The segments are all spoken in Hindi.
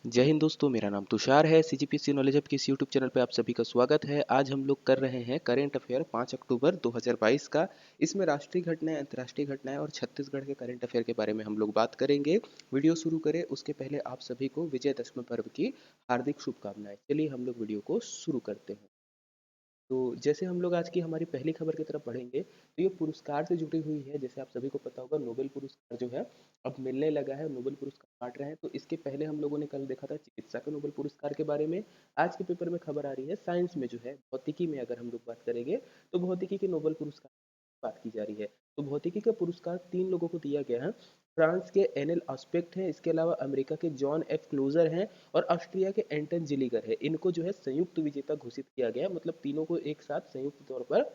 जय हिंद दोस्तों, मेरा नाम तुषार है। सीजीपीसी नॉलेज हब के इस यूट्यूब चैनल पे आप सभी का स्वागत है। आज हम लोग कर रहे हैं करेंट अफेयर 5 अक्टूबर 2022 का। इसमें राष्ट्रीय घटनाएं, अंतर्राष्ट्रीय घटनाएं और छत्तीसगढ़ के करेंट अफेयर के बारे में हम लोग बात करेंगे। वीडियो शुरू करें उसके पहले आप सभी को विजयदशमी पर्व की हार्दिक शुभकामनाएं। चलिए हम लोग वीडियो को शुरू करते हैं। तो जैसे हम लोग आज की हमारी पहली खबर की तरफ बढ़ेंगे तो ये पुरस्कार से जुड़ी हुई है। जैसे आप सभी को पता होगा, नोबेल पुरस्कार जो है अब मिलने लगा है, नोबेल पुरस्कार बांट रहे हैं। तो इसके पहले हम लोगों ने कल देखा था चिकित्सा के नोबेल पुरस्कार के बारे में। आज के पेपर में खबर आ रही है साइंस में जो है, भौतिकी में अगर हम लोग बात करेंगे तो भौतिकी के नोबेल पुरस्कार की बात की जा रही है। तो भौतिकी का पुरस्कार 3 लोगों को दिया गया है। फ्रांस के एनएल ऑस्पेक्ट हैं, इसके अलावा अमेरिका के जॉन एफ क्लोजर हैं और ऑस्ट्रिया के एंटन जिलीगर है। इनको जो है संयुक्त विजेता घोषित किया गया, मतलब तीनों को एक साथ संयुक्त तौर पर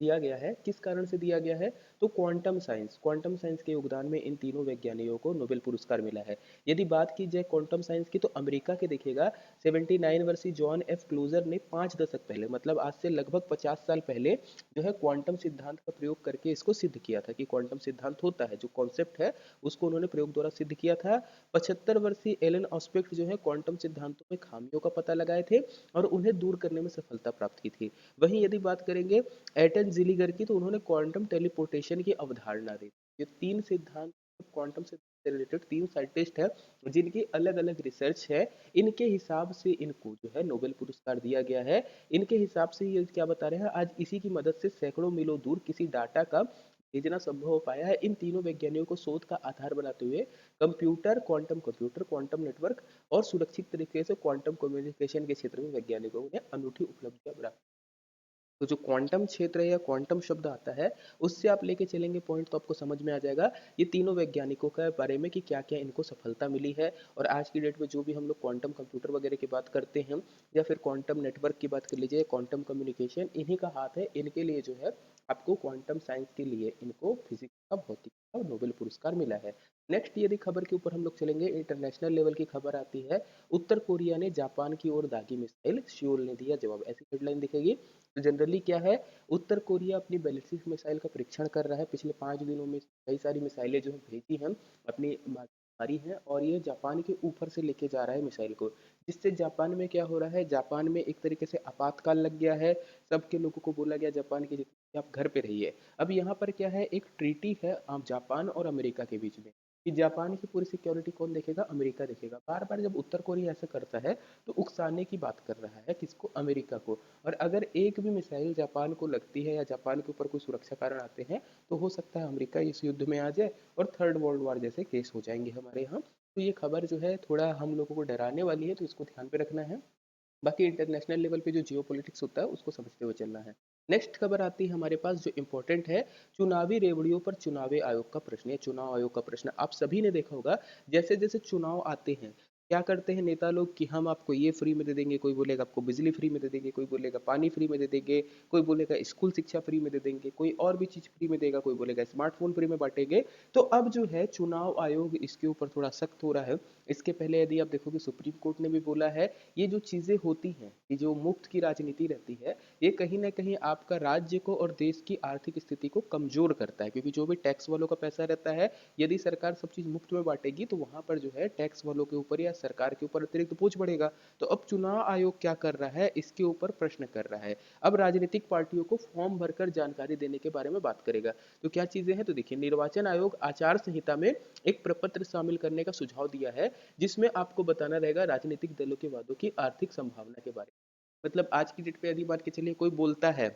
दिया गया है। किस कारण से दिया गया है? तो क्वांटम साइंस के योगदान में इन तीनों वैज्ञानिकों को नोबेल पुरस्कार मिला है। यदि बात की जाए क्वांटम साइंस की, तो अमेरिका के देखिएगा 79 वर्षीय जॉन एफ क्लोजर ने 5 दशक पहले, मतलब आज से लगभग 50 साल पहले जो है क्वांटम सिद्धांत का प्रयोग करके इसको सिद्ध किया था कि क्वांटम सिद्धांत होता है, जो कॉन्सेप्ट है उसको उन्होंने प्रयोग द्वारा सिद्ध किया था। 75 वर्षीय एलन ऑस्पेक्ट जो है क्वांटम सिद्धांतों में खामियों का पता लगाए थे और उन्हें दूर करने में सफलता प्राप्त की थी। वहीं यदि बात करेंगे एटन जिलीगर की, तो उन्होंने क्वांटम टेलीपोर्टेशन की अवधारणा दी। ये तीन सिद्धांत, क्वांटम से रिलेटेड तीन साइंटिस्ट हैं जिनकी अलग अलग रिसर्च है। इनके हिसाब से इनको जो है नोबेल पुरस्कार दिया गया है। इनके हिसाब से ये क्या बता रहे हैं, आज इसी की मदद से सैकड़ों मीलों दूर किसी डाटा का भेजना संभव हो पाया है। इन तीनों वैज्ञानिकों को शोध का आधार बनाते हुए कंप्यूटर, क्वांटम नेटवर्क और सुरक्षित तरीके से क्वांटम कम्युनिकेशन के क्षेत्र में वैज्ञानिकों ने अनूठी उपलब्धियां प्राप्त। तो जो क्वांटम क्षेत्र है या क्वांटम शब्द आता है, उससे आप लेके चलेंगे पॉइंट तो आपको समझ में आ जाएगा ये तीनों वैज्ञानिकों के बारे में कि क्या क्या इनको सफलता मिली है। और आज की डेट में जो भी हम लोग क्वांटम कंप्यूटर वगैरह की बात करते हैं या फिर क्वांटम नेटवर्क की बात कर लीजिए, क्वांटम कम्युनिकेशन, इन्हीं का हाथ है। इनके लिए जो है आपको क्वांटम साइंस के लिए इनको फिजिक्स का, भौतिक का नोबेल पुरस्कार मिला है। नेक्स्ट यदि खबर के ऊपर हम लोग चलेंगे, इंटरनेशनल लेवल की खबर आती है। उत्तर कोरिया ने जापान की ओर दागी मिसाइल, सियोल ने दिया जवाब, ऐसी हेडलाइन दिखेगी। तो जनरली क्या है, उत्तर कोरिया अपनी बैलिस्टिक मिसाइल का परीक्षण कर रहा है। पिछले 5 दिनों में कई सारी मिसाइलें जो है भेजी हैं, अपनी मारी हैं, और ये जापान के ऊपर से लेके जा रहा है मिसाइल को। जिससे जापान में क्या हो रहा है, जापान में एक तरीके से आपातकाल लग गया है। सबके लोगों को बोला गया जापान के जितने आप घर पे रहिए। अब यहाँ पर क्या है, एक ट्रीटी है जापान और अमेरिका के बीच में कि जापान की पूरी सिक्योरिटी कौन देखेगा, अमेरिका देखेगा। बार बार जब उत्तर कोरिया ऐसा करता है तो उकसाने की बात कर रहा है किसको, अमेरिका को। और अगर एक भी मिसाइल जापान को लगती है या जापान के ऊपर कोई सुरक्षा कारण आते हैं तो हो सकता है अमेरिका इस युद्ध में आ जाए और थर्ड वर्ल्ड वॉर जैसे केस हो जाएंगे हमारे यहाँ। तो ये खबर जो है थोड़ा हम लोगों को डराने वाली है, तो इसको ध्यान पे रखना है। बाकी इंटरनेशनल लेवल पे जो जियो पॉलिटिक्स होता है उसको समझते हुए चलना है। नेक्स्ट खबर आती है हमारे पास जो इंपॉर्टेंट है, चुनावी रेवड़ियों पर चुनावी आयोग का प्रश्न। ये चुनाव आयोग का प्रश्न आप सभी ने देखा होगा। जैसे जैसे चुनाव आते हैं, क्या करते हैं नेता लोग कि हम आपको ये फ्री में दे देंगे, कोई बोलेगा आपको बिजली फ्री में दे देंगे, कोई बोलेगा पानी फ्री में दे देंगे, कोई बोलेगा स्कूल शिक्षा फ्री में दे देंगे, कोई और भी चीज फ्री में देगा, कोई बोलेगा स्मार्टफोन फ्री में बांटेंगे। तो अब जो है चुनाव आयोग इसके ऊपर थोड़ा सख्त हो रहा है। इसके पहले यदि आप देखोगे सुप्रीम कोर्ट ने भी बोला है, ये जो चीजें होती हैं, ये जो मुफ्त की राजनीति रहती है, ये कहीं ना कहीं आपका राज्य को और देश की आर्थिक स्थिति को कमजोर करता है। क्योंकि जो भी टैक्स वालों का पैसा रहता है, यदि सरकार सब चीज मुफ्त में बांटेगी तो वहां पर जो है टैक्स वालों के ऊपर या सरकार के ऊपर अतिरिक्त बोझ बढ़ेगा। तो अब चुनाव आयोग क्या कर रहा है, इसके ऊपर प्रश्न कर रहा है। अब राजनीतिक पार्टियों को फॉर्म भरकर जानकारी देने के बारे में बात करेगा। तो क्या चीजें हैं, तो देखिए, निर्वाचन आयोग आचार संहिता में एक प्रपत्र शामिल करने का सुझाव दिया है, जिसमें आपको बताना रहेगा राजनीतिक दलों के वादों की आर्थिक संभावना के बारे में। मतलब आज की डेट पे यदि मान के चलिए कोई बोलता है,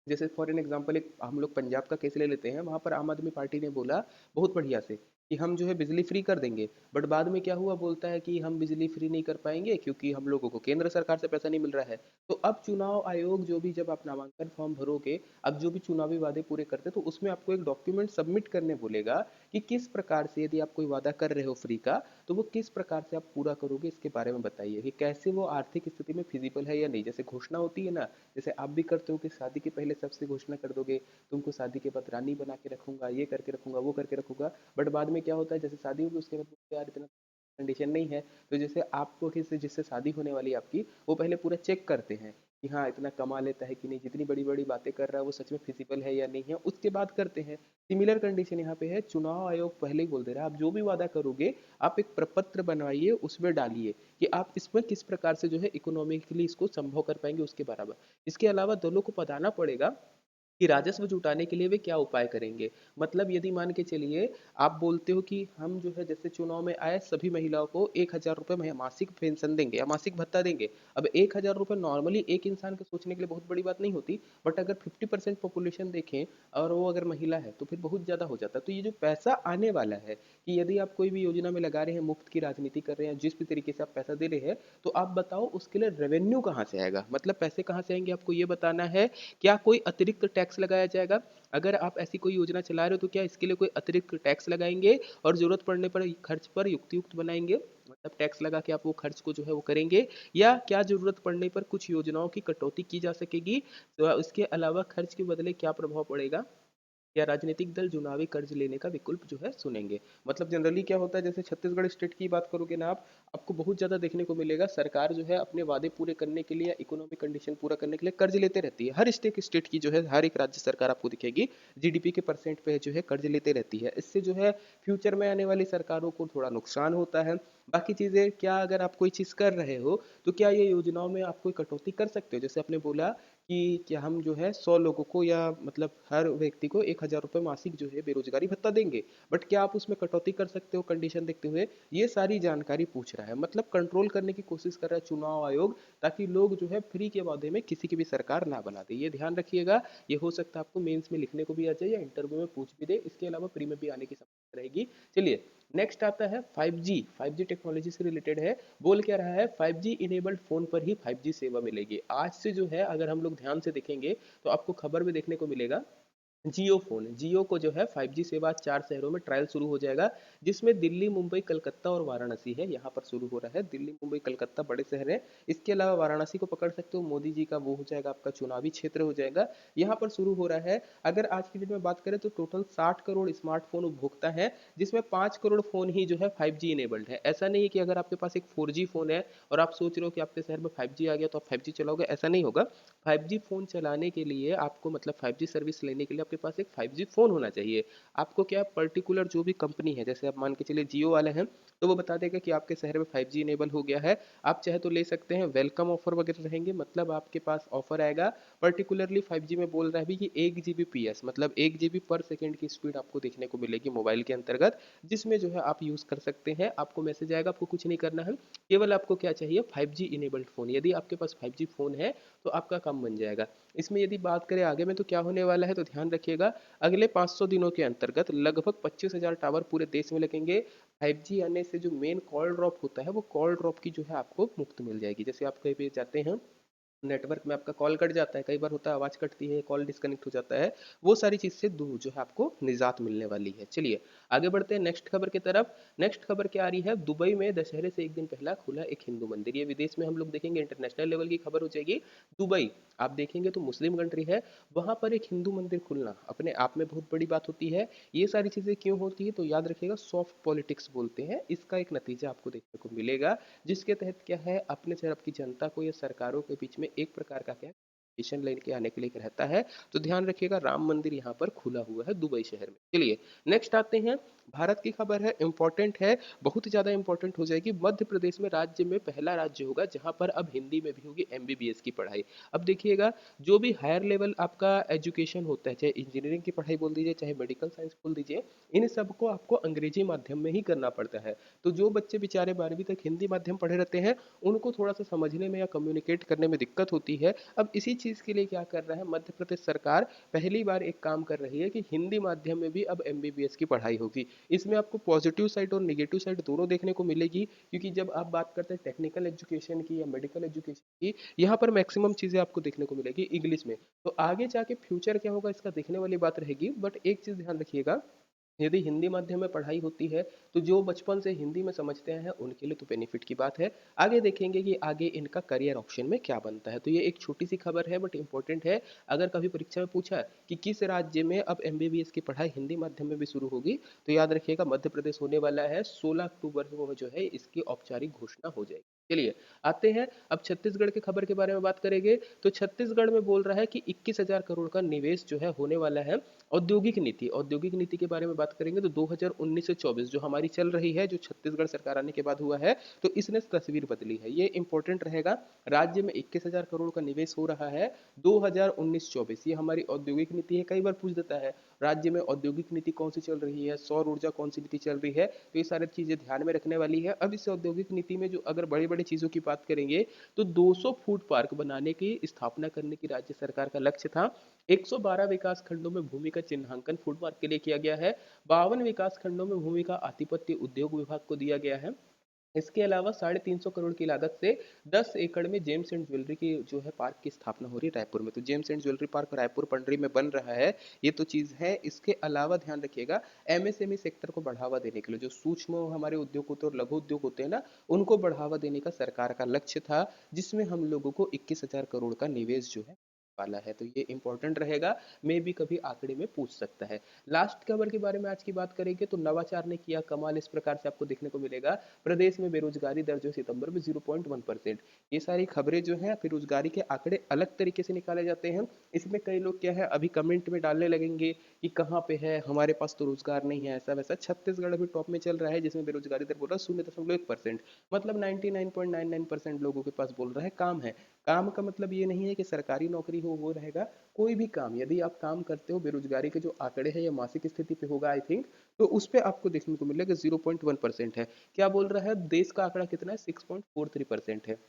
जैसे फॉर एन एग्जांपल एक हम लोग पंजाब का केस ले लेते हैं, वहां पर आम आदमी पार्टी ने बोला बहुत बढ़िया से कि हम जो है बिजली फ्री कर देंगे। बट बाद में क्या हुआ, बोलता है कि हम बिजली फ्री नहीं कर पाएंगे क्योंकि हम लोगों को केंद्र सरकार से पैसा नहीं मिल रहा है। तो अब चुनाव आयोग जो भी, जब आप नामांकन फॉर्म भरोगे, अब जो भी चुनावी वादे पूरे करते तो उसमें आपको एक डॉक्यूमेंट सबमिट करने बोलेगा कि किस प्रकार से, यदि आप कोई वादा कर रहे हो फ्री का, तो वो किस प्रकार से आप पूरा करोगे, इसके बारे में बताइए कि कैसे वो आर्थिक स्थिति में फिजिबल है या नहीं। जैसे घोषणा होती है ना, जैसे आप भी करते हो कि शादी के पहले सबसे घोषणा कर दोगे, तुमको शादी के बाद रानी बना के रखूंगा, ये करके रखूंगा, वो करके रखूंगा। बट बाद में क्या होता है, जैसे शादी होगी उसके बाद बोलते हैं, यार इतना कंडीशन नहीं है। तो जैसे आपको किसी जिससे शादी होने वाली है आपकी, वो पहले पूरा चेक करते हैं कि हाँ इतना कमा लेता है कि नहीं, जितनी बड़ी बड़ी बातें कर रहा है वो सच में फिजिबल है या नहीं है, उसके बाद करते हैं। सिमिलर कंडीशन यहाँ पे है, चुनाव आयोग पहले ही बोल दे रहा है आप जो भी वादा करोगे आप एक प्रपत्र बनवाइए, उसमें डालिए कि आप इसमें किस प्रकार से जो है इकोनॉमिकली इसको संभव कर पाएंगे उसके बराबर। इसके अलावा दलों को बताना पड़ेगा कि राजस्व जुटाने के लिए वे क्या उपाय करेंगे। मतलब यदि मान के चलिए आप बोलते हो कि हम जो है जैसे चुनाव में आए सभी महिलाओं को 1,000 रुपये मासिक पेंशन देंगे या मासिक भत्ता देंगे। अब 1,000 रुपये नॉर्मली एक इंसान के सोचने के लिए बहुत बड़ी बात नहीं होती, बट अगर 50% पॉपुलेशन देखें और वो अगर महिला है तो फिर बहुत ज़्यादा हो जाता है। तो ये जो पैसा आने वाला है कि यदि आप कोई भी योजना में लगा रहे हैं, मुफ्त की राजनीति कर रहे हैं, जिस भी तरीके से आप पैसा दे रहे हैं, तो आप बताओ उसके लिए रेवेन्यू कहाँ से आएगा, मतलब पैसे कहाँ से आएंगे आपको ये बताना है। क्या कोई अतिरिक्त टैक्स लगाया जाएगा? अगर आप ऐसी कोई योजना चला रहे हो तो क्या इसके लिए कोई अतिरिक्त टैक्स लगाएंगे और जरूरत पड़ने पर खर्च पर युक्त युक्त बनाएंगे, मतलब टैक्स लगा के आप वो खर्च को जो है वो करेंगे, या क्या जरूरत पड़ने पर कुछ योजनाओं की कटौती की जा सकेगी, तो इसके अलावा खर्च के बदले क्या प्रभाव पड़ेगा, या राजनीतिक दल चुनावी कर्ज लेने का विकल्प जो है सुनेंगे। मतलब जनरली क्या होता है, जैसे छत्तीसगढ़ स्टेट की बात करोगे ना आप, आपको बहुत ज़्यादा देखने को मिलेगा सरकार जो है अपने वादे पूरे करने के लिए, इकोनॉमिक कंडीशन पूरा करने के लिए कर्ज लेते रहती है। हर स्टेट की जो है हर एक राज्य सरकार आपको दिखेगी जीडीपी के परसेंट पे जो है कर्ज लेते रहती है। इससे जो है फ्यूचर में आने वाली सरकारों को थोड़ा नुकसान होता है। बाकी चीज़ें क्या, अगर आप कोई चीज़ कर रहे हो तो क्या ये योजनाओं में आप कोई कटौती कर सकते हो, जैसे आपने बोला कि क्या हम जो है 100 लोगों को या मतलब हर व्यक्ति को 1,000 रुपये मासिक जो है बेरोजगारी भत्ता देंगे, बट क्या आप उसमें कटौती कर सकते हो कंडीशन देखते हुए, ये सारी जानकारी पूछ रहा है। मतलब कंट्रोल करने की कोशिश कर रहा है चुनाव आयोग, ताकि लोग जो है फ्री के वादे में किसी की भी सरकार ना बना दे। ये ध्यान रखिएगा, ये हो सकता है आपको मेंस में लिखने को भी आ जाए या इंटरव्यू में पूछ भी दे, इसके अलावा प्री में भी आने की संभावना रहेगी। चलिए नेक्स्ट आता है 5G। 5G टेक्नोलॉजी से रिलेटेड है। बोल क्या रहा है, 5G इनेबल्ड फोन पर ही 5G सेवा मिलेगी। आज से जो है अगर हम लोग ध्यान से देखेंगे तो आपको खबर में देखने को मिलेगा, जियो फोन, जियो को जो है 5G सेवा 4 शहरों में ट्रायल शुरू हो जाएगा, जिसमें दिल्ली, मुंबई, कलकत्ता और वाराणसी है। यहाँ पर शुरू हो रहा है। दिल्ली, मुंबई, कलकत्ता बड़े शहर हैं। इसके अलावा वाराणसी को पकड़ सकते हो, मोदी जी का वो हो जाएगा, आपका चुनावी क्षेत्र हो जाएगा। यहाँ पर शुरू हो रहा है। अगर आज की डेट में बात करें तो टोटल 60 करोड़ स्मार्टफोन उपभोक्ता है, जिसमें 5 करोड़ फोन ही जो है 5G इनेबल्ड है। ऐसा नहीं है कि अगर आपके पास एक 4G फोन है और आप सोच रहे हो कि आपके शहर में 5G आ गया तो आप 5G चलाओगे, ऐसा नहीं होगा। 5G फ़ोन चलाने के लिए आपको, मतलब 5G सर्विस लेने के लिए आपके पास एक 5G फ़ोन होना चाहिए। आपको क्या पर्टिकुलर जो भी कंपनी है, जैसे आप मान के चलिए जियो वाले हैं, तो वो बता देगा कि आपके शहर में 5G इनेबल हो गया है, आप चाहे तो ले सकते हैं। वेलकम ऑफर वगैरह रहेंगे, मतलब आपके पास ऑफर आएगा। पर्टिकुलरली 5G में बोल रहा है भी कि 1 GB PS, मतलब 1 GB पर सेकेंड की स्पीड आपको देखने को मिलेगी मोबाइल के अंतर्गत, जिसमें जो है आप यूज़ कर सकते हैं। आपको मैसेज आएगा, आपको कुछ नहीं करना है, केवल आपको क्या चाहिए, 5G इनेबल्ड फ़ोन। यदि आपके पास 5G फ़ोन है तो आपका काम बन जाएगा। इसमें यदि बात करें आगे में तो क्या होने वाला है, तो ध्यान रखिएगा, अगले 500 दिनों के अंतर्गत लगभग 25,000 टावर पूरे देश में लगेंगे। 5G आने से जो मेन कॉल ड्रॉप होता है, वो कॉल ड्रॉप की जो है आपको मुफ्त मिल जाएगी। जैसे आप कहीं पे जाते हैं, नेटवर्क में आपका कॉल कट जाता है, कई बार होता है आवाज़ कटती है, कॉल डिस्कनेक्ट हो जाता है, वो सारी चीज़ से दूर जो है आपको निजात मिलने वाली है। चलिए आगे बढ़ते हैं नेक्स्ट खबर की तरफ। नेक्स्ट खबर क्या आ रही है, दुबई में दशहरे से एक दिन पहला खुला एक हिंदू मंदिर। ये विदेश में हम लोग देखेंगे, इंटरनेशनल लेवल की खबर हो जाएगी। दुबई आप देखेंगे तो मुस्लिम कंट्री है, वहाँ पर एक हिंदू मंदिर खुलना अपने आप में बहुत बड़ी बात होती है। ये सारी चीज़ें क्यों होती है, तो याद रखिएगा सॉफ्ट पॉलिटिक्स बोलते हैं, इसका एक नतीजा आपको देखने को मिलेगा, जिसके तहत क्या है, अपने तरफ की जनता को या सरकारों के बीच में एक प्रकार का क्या कम्युनिकेशन लाइन के आने के लिए रहता है। तो ध्यान रखिएगा, राम मंदिर यहाँ पर खुला हुआ है दुबई शहर में। चलिए नेक्स्ट आते हैं, भारत की खबर है, इंपॉर्टेंट है, बहुत ही ज़्यादा इंपॉर्टेंट हो जाएगी। मध्य प्रदेश में राज्य में पहला राज्य होगा जहाँ पर अब हिंदी में भी होगी MBBS की पढ़ाई। अब देखिएगा, जो भी हायर लेवल आपका एजुकेशन होता है, चाहे इंजीनियरिंग की पढ़ाई बोल दीजिए, चाहे मेडिकल साइंस बोल दीजिए, इन सबको आपको अंग्रेजी माध्यम में ही करना पड़ता है। तो जो बच्चे बेचारे 12वीं तक हिंदी माध्यम पढ़े रहते हैं, उनको थोड़ा सा समझने में या कम्युनिकेट करने में दिक्कत होती है। अब इसी चीज़ के लिए क्या कर रहा है मध्य प्रदेश सरकार, पहली बार एक काम कर रही है कि हिंदी माध्यम में भी अब MBBS की पढ़ाई होगी। इसमें आपको पॉजिटिव साइड और निगेटिव साइड दोनों देखने को मिलेगी, क्योंकि जब आप बात करते हैं टेक्निकल एजुकेशन की या मेडिकल एजुकेशन की, यहाँ पर मैक्सिमम चीज़ें आपको देखने को मिलेगी इंग्लिश में। तो आगे जाके फ्यूचर क्या होगा इसका देखने वाली बात रहेगी। बट एक चीज़ ध्यान रखिएगा, यदि हिंदी माध्यम में पढ़ाई होती है तो जो बचपन से हिंदी में समझते हैं उनके लिए तो बेनिफिट की बात है। आगे देखेंगे कि आगे इनका करियर ऑप्शन में क्या बनता है। तो ये एक छोटी सी खबर है बट इंपॉर्टेंट है। अगर कभी परीक्षा में पूछा कि किस राज्य में अब MBBS की पढ़ाई हिंदी माध्यम में भी शुरू होगी, तो याद रखिएगा मध्य प्रदेश होने वाला है। 16 अक्टूबर को जो है इसकी औपचारिक घोषणा हो जाएगी। चलिए आते हैं अब छत्तीसगढ़ की खबर के बारे में बात करेंगे। तो छत्तीसगढ़ में बोल रहा है कि 21,000 करोड़ का निवेश जो है होने वाला है। औद्योगिक नीति के बारे में बात करेंगे तो 2019 से 24 जो हमारी चल रही है, जो छत्तीसगढ़ सरकार आने के बाद हुआ है, तो इसने तस्वीर बदली है, ये इंपॉर्टेंट रहेगा। राज्य में 21,000 करोड़ का निवेश हो रहा है 2019-24, ये हमारी औद्योगिक नीति है। कई बार पूछ देता है राज्य में औद्योगिक नीति कौन सी चल रही है, सौर ऊर्जा कौन सी नीति चल रही है, तो ये सारी चीजें ध्यान में रखने वाली है। अब इस औद्योगिक नीति में जो अगर बड़ी बड़ी चीजों की बात करेंगे तो 200 फूड पार्क बनाने की स्थापना करने की राज्य सरकार का लक्ष्य था। 112 विकास खंडों में भूमि का चिन्हांकन फूड पार्क के लिए किया गया है। 52 विकास खंडों में भूमि का आधिपत्य उद्योग विभाग को दिया गया है। इसके अलावा 350 करोड़ की लागत से 10 एकड़ में जेम्स एंड ज्वेलरी की जो है पार्क की स्थापना हो रही है रायपुर में। तो gems and jewellery park Raipur Pandri में बन रहा है, ये तो चीज है। इसके अलावा ध्यान रखिएगा, एमएसएमई सेक्टर को बढ़ावा देने के लिए, जो सूक्ष्म हमारे उद्योग होते हैं और लघु उद्योग होते हैं ना, उनको बढ़ावा देने का सरकार का लक्ष्य था, जिसमें हम लोगों को 21,000 करोड़ का निवेश जो है वाला है। तो ये इंपॉर्टेंट रहेगा, मे भी कभी आंकड़े में पूछ सकता है। लास्ट खबर के बारे में आज की बात करेंगे तो नवाचार ने किया कमाल, इस प्रकार से आपको देखने को मिलेगा। प्रदेश में बेरोजगारी दर जो सितंबर में 0.1%। ये सारी खबरें जो हैं बेरोजगारी के आंकड़े अलग तरीके से निकाले जाते हैं। इसमें कई लोग क्या है अभी कमेंट में डालने लगेंगे कि कहाँ पे है, हमारे पास तो रोजगार नहीं है, ऐसा वैसा। छत्तीसगढ़ अभी टॉप में चल रहा है, जिसमें बेरोजगारी दर बोल रहा है 0.1%। मतलब 99.99% लोगों के पास बोल रहा है काम है। काम का मतलब ये नहीं है कि सरकारी नौकरी हो वो रहेगा, कोई भी काम यदि आप काम करते हो, बेरोजगारी के जो आंकड़े हैं या मासिक स्थिति पे होगा आई थिंक, तो उस पर आपको देखने को मिलेगा 0.1% है। क्या बोल रहा है, देश का आंकड़ा कितना है, 6.43% है।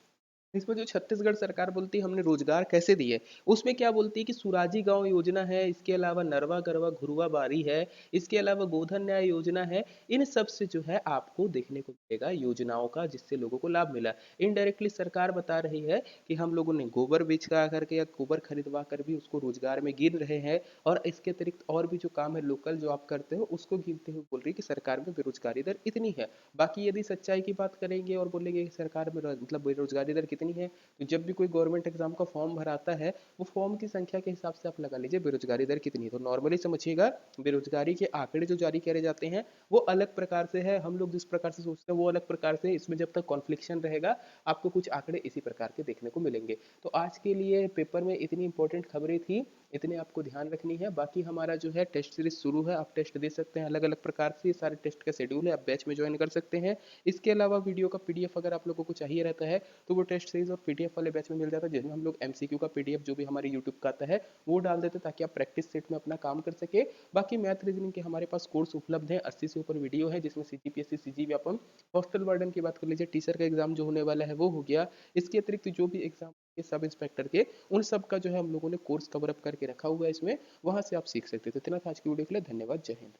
इसमें जो छत्तीसगढ़ सरकार बोलती है हमने रोजगार कैसे दिए, उसमें क्या बोलती है कि सुराजी गांव योजना है, इसके अलावा नरवा गरवा घुरुआ बारी है, इसके अलावा गोधन न्याय योजना है। इन सब से जो है आपको देखने को मिलेगा योजनाओं का, जिससे लोगों को लाभ मिला। इनडायरेक्टली सरकार बता रही है कि हम लोगों ने गोबर बेचकर करके या गोबर खरीदवा कर भी उसको रोजगार में गिन रहे हैं, और इसके अतिरिक्त और भी जो काम है लोकल जो आप करते हो उसको गिनते हुए बोल रही है कि सरकार में बेरोजगारी दर इतनी है। बाकी यदि सच्चाई की बात करेंगे और बोलेंगे कि सरकार में मतलब बेरोजगारी दर कितनी है, तो जब भी कोई गवर्नमेंट एग्जाम का फॉर्म भराता है, वो फॉर्म की संख्या के हिसाब से आप लगा लीजिए बेरोजगारी दर कितनी है। तो नॉर्मली समझिएगा, बेरोजगारी के आंकड़े जो जारी करे जाते हैं वो अलग प्रकार से है, हम लोग जिस प्रकार से सोचते हैं वो अलग प्रकार से। इसमें जब तक कॉन्फ्लिक्शन रहेगा, आपको कुछ आंकड़े इसी प्रकार के देखने को मिलेंगे। तो आज के लिए पेपर में इतनी इंपॉर्टेंट खबरें थी, इतने आपको ध्यान रखनी है। बाकी हमारा जो है टेस्ट सीरीज शुरू है, आप टेस्ट दे सकते हैं अलग अलग प्रकार से, सारे टेस्ट का शेड्यूल है, आप बैच में ज्वाइन कर सकते हैं। इसके अलावा वीडियो का पीडीएफ अगर आप लोगों को चाहिए रहता है तो वो टेस्ट सीरीज और पीडीएफ वाले बैच में मिल जाता है, जिसमें हम लोग एमसीक्यू का पीडीएफ जो भी हमारे यूट्यूब का आता है वो डाल देते हैं, ताकि आप प्रैक्टिस सेट में अपना काम कर सके। बाकी मैथ रीजनिंग के हमारे पास कोर्स उपलब्ध है, 80 से ऊपर वीडियो है, जिसमें सीजीपीएससी सीजीव्यापम। हॉस्टल वार्डन की बात कर लीजिए, टीचर का एग्जाम जो होने वाला है वो हो गया। इसके अतिरिक्त जो भी एग्जाम सब इंस्पेक्टर के, उन सब का जो है हम लोगों ने कोर्स कवर अप करके रखा हुआ है इसमें, वहां से आप सीख सकते थे। तो इतना था आज की वीडियो के लिए, धन्यवाद, जय हिंद।